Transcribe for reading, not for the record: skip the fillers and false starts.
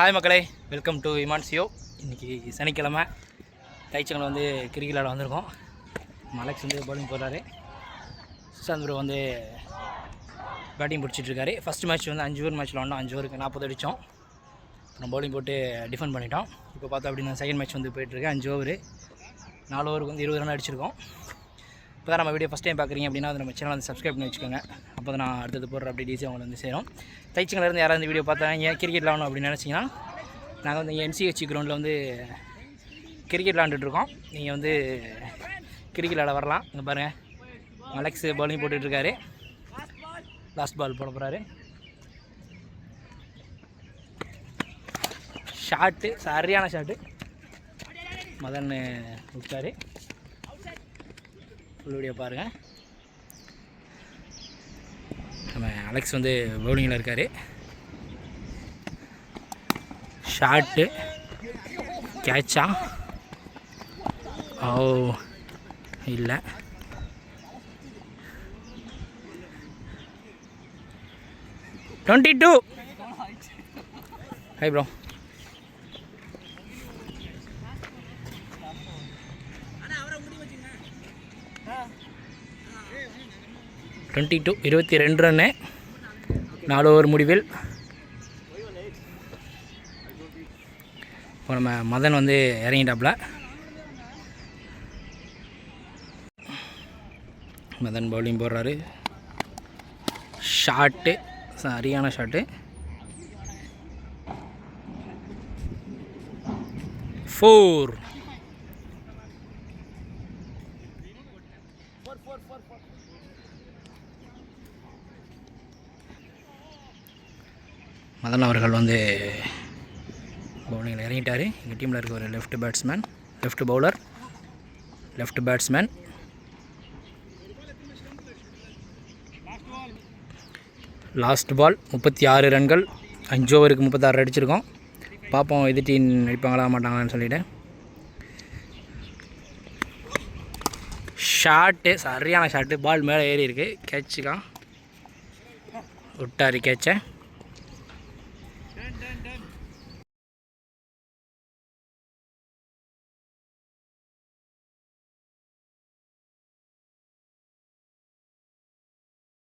Hi மக்களே, welcome to இமான்சியோ. இன்றைக்கி சனிக்கிழமை தைச்சங்கள் வந்து கிரிக்கெட் விளையாட வந்திருக்கோம். அலெக்ஸ் வந்து பவுலிங் போடுறாரு, சுஷாந்த் ப்ரோ வந்து பேட்டிங் பிடிச்சிட்ருக்காரு. ஃபஸ்ட் மேட்ச் வந்து 5 ஓவர் மேட்ச்சில் வந்தோம். 5 ஓவருக்கு 40 அடித்தோம். அப்புறம் பவுலிங் போட்டு டிஃபெண்ட் பண்ணிட்டோம். இப்போ பார்த்தா அப்படின்னா செகண்ட் மேட்ச் வந்து போயிட்டுருக்கு. 5 ஓவர் 4 ஓவருக்கு வந்து 20 ரன் அடிச்சிருக்கோம். இப்போ தான் நம்ம வீடியோ ஃபஸ்ட் டைம் பார்க்குறீங்க அப்படின்னா அது நம்ம சேனல் வந்து சப்ஸ்கிரைப் பண்ணி வச்சுக்கோங்க. அப்போ தான் நான் அடுத்தது போடுற அப்படி ஈஸியாக அவங்களை வந்து சேரும். தைச்சங்கலேருந்து யாராவது இந்த வீடியோ பார்த்தாங்க கிரிக்கெட் விளாடணும் அப்படின்னு நினச்சிங்கன்னா, நாங்கள் வந்து இங்கே NCH கிரவுண்டில் வந்து கிரிக்கெட் விளாண்டுட்ருக்கோம். நீங்கள் வந்து கிரிக்கெட் விளாட வரலாம். இங்கே பாருங்கள், அலெக்ஸ் பவுலிங் போட்டுட்ருக்காரு. லாஸ்ட் பால் போட போகிறாரு. ஷாட்டு, சரியான ஷாட்டு. மதன் விட்டார். ஃபுல் வீடியோ பாருங்கள். நம்ம அலெக்ஸ் வந்து பவுலிங்கில் இருக்கார். ஷாட்டு, கேட்சா? ஓ இல்லை, $22. Hi bro. $22, 22 ரன்னு 4 ஓவர் முடிவில். இப்போ நம்ம மதன் வந்து இறங்கிட்டாப்புல. மதன் பவுலிங் போடுறாரு. ஷாட்டு, சரியான ஷாட்டு. 4. மதன் அவர்கள் வந்து பவுலிங்கில் இறங்கிட்டார். எங்கள் டீமில் இருக்க ஒரு left batsman, left bowler, left batsman. Last ball 36 ரன்கள். 5 ஓவருக்கு 36 அடிச்சிருக்கோம். பார்ப்போம் இது டீம் அடிப்பாங்களா மாட்டாங்களான்னு சொல்லிவிட்டு. ஷாட்டு, சரியான ஷாட்டு. பால் மேலே ஏறி இருக்குது. கேட்சுக்கா விட்டார். கேட்சை